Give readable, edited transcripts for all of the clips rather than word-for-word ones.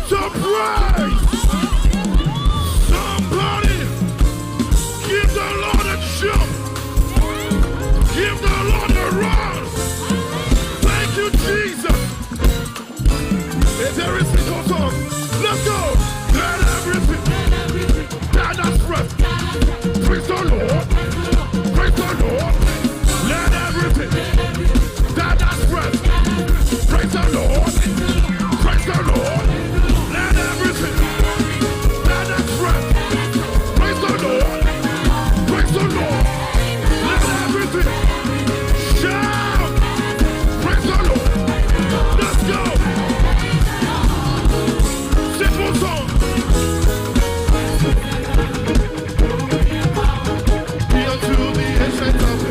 to praise. Somebody give the Lord a jump. Give the Lord a run. Thank you, Jesus. If there is a song, let's go. Let everything that has breath praise the Lord. Praise the Lord. Let everything that has breath praise the Lord. Praise the Lord. Let everything that has breath praise the Lord. Praise the Lord. Let everything shout. Praise the Lord. Let's go. Simple song. Be unto the ancient of it.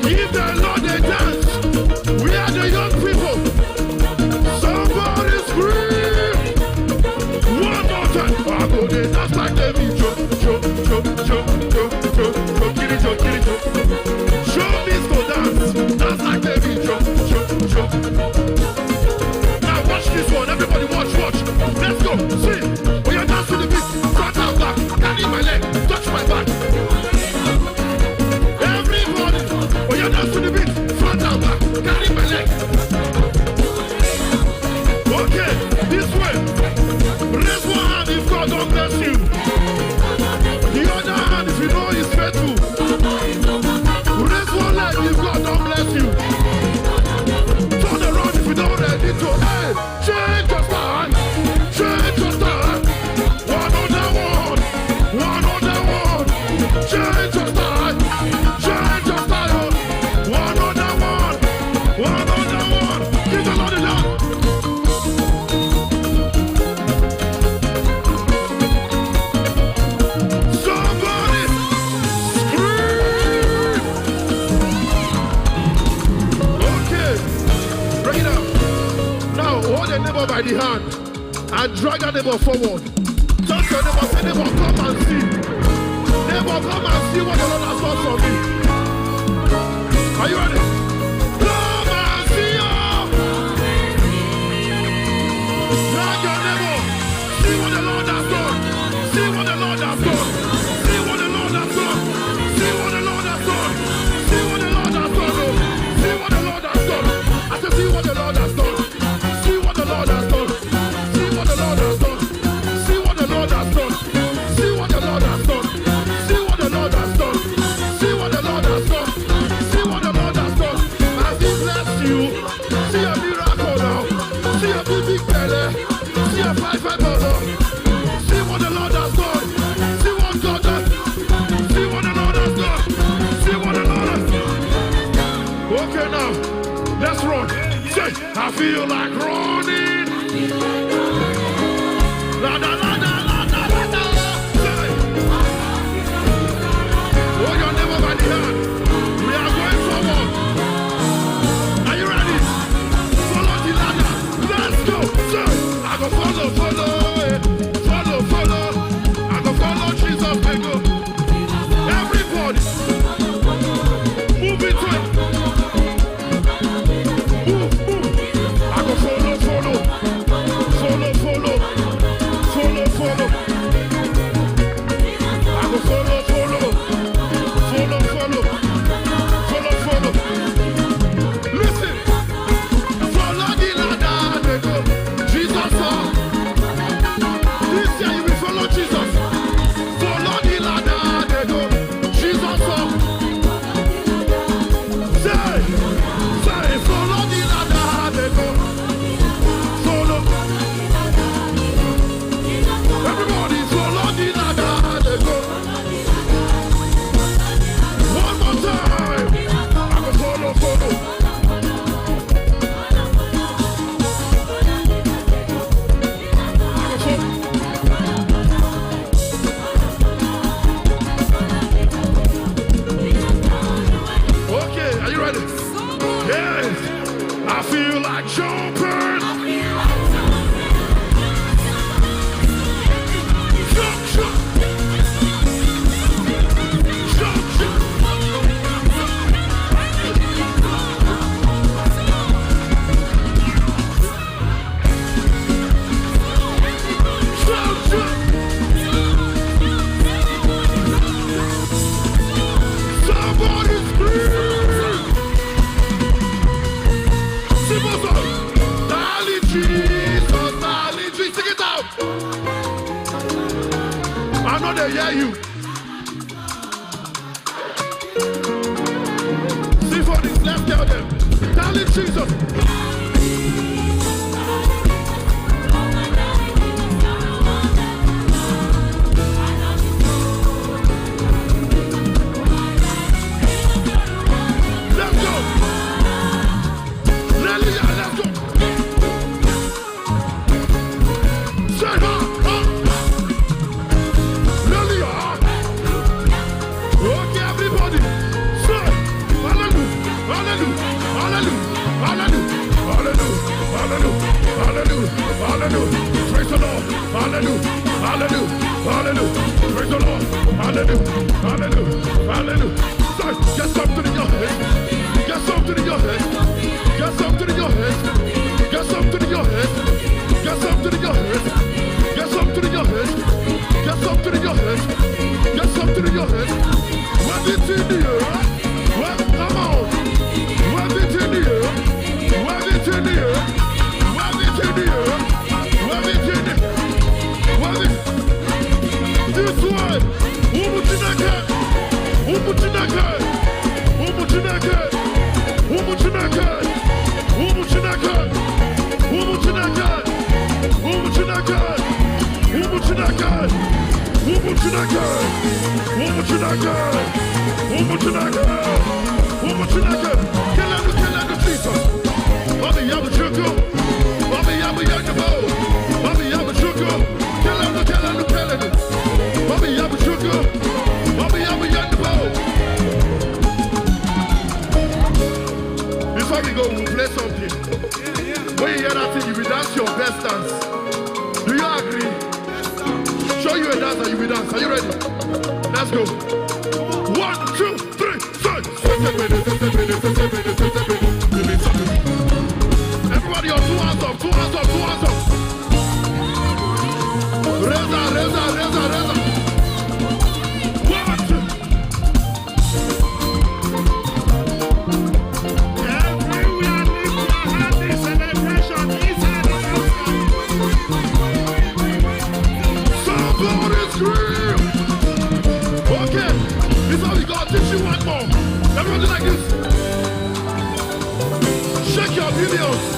Give the Lord a dance. We are the young people. Somebody scream. One more time. I go there, dance like the beat. Show me to dance. Dance like the beat. Now watch this one. Everybody watch. Let's go. See. We are dancing to the beat. Front and back. Carry my leg. Touch my back. Everybody. We are dancing to the beat. Front and back. Carry my leg. Okay. This way. Raise one hand if God don't bless you. The other hand if you know He's faithful. Raise one leg if God don't bless you. Turn around if you don't ready to. Hey, change your stand. Change your stand. One on the one. Change your stand. Change your style. One on the one. Give the Lord a love. Somebody scream. Okay, bring it up. Now hold your neighbor by the hand and drag your neighbor forward. Touch your neighbor, say neighbor, come and see. Neighbor, come and see what the Lord has done for me. Are you ready? Come and see you. Drag your neighbor. See what the Lord has done. See what the Lord has done. See what the Lord has done. See what the Lord has done. See what the Lord has done. See what the Lord has done. I said, see what the Lord has done. See what the Lord has done. See what the Lord See a big belly. See a five burger. See what the Lord has done. See what God does. See what the Lord has done. See what the Lord has done. Okay, now let's run. Say, I feel like running. La da la da la da la da. Say, oh, you're never by the hand. We are going forward. Are you ready? Follow the ladder. Let's go. Say, I go follow, follow, follow, follow. I go follow Jesus, I go. Everybody, move it to it. Move, move. I go follow, follow, follow, follow, follow, follow. I go follow, follow, follow, follow, follow, follow. Listen, follow the ladder, they go. Jesus, this year you will follow Jesus. Follow the ladder, they go. Jesus, say, follow the ladder, they go. Follow. Everybody follow the ladder, they go. One more time. I go follow, follow. I go follow. Okay, are you ready? Yes. I feel like jumping. Jump, jump. Jump, jump. Jump, jump. Somebody scream. Simple song. Darling Jesus, darling Jesus. Sing it out. I know they hear you. See for this, let's tell them. Darling Jesus. Let's go. Hallelujah, let's go. Say ha, ha. Hallelujah. Okay, everybody. Say hallelujah, hallelujah, hallelujah, hallelujah, hallelujah, hallelujah, hallelujah. Praise the Lord. Hallelujah, hallelujah, hallelujah. Praise the Lord. Hallelujah, hallelujah, hallelujah. Say, get something in your head. Get something in your head. Get something in your head. Get something in your head. Get something in your head. Get something in your head. Get something in your head. Get something in your head. Wave it in the air. Come on. Wave it in the air. Wave it in the air. Wave it in the air. Wave it in the air. Wave it. This way. Umuchineke. Umuchineke. Umuchineke. Umuchineke. Umuchineke. Umuchineke. Umuchineke. Umuchineke. Umuchineke. Umuchineke. Umuchineke. Umuchineke. Kelenu Jesus. Bobby yabu chuku. Bobby yabu yabu. Bobby yabu chuku. Kelenu. Bobby yabu chuku. Bobby yabu yabu. Before we go, we'll play something. When you hear that thing, you will dance your best dance. Do you agree? Show you a dance and you will dance. Are you ready? Let's go. 1, 2, 3, 4. Everybody, your two hands up, two hands up, two hands up. Reza. 1, 2. Everywhere lift your hand in celebration. Inside and outside. Somebody scream. Okay, this is how we gotta teach you one more. Everybody like this. Shake your videos.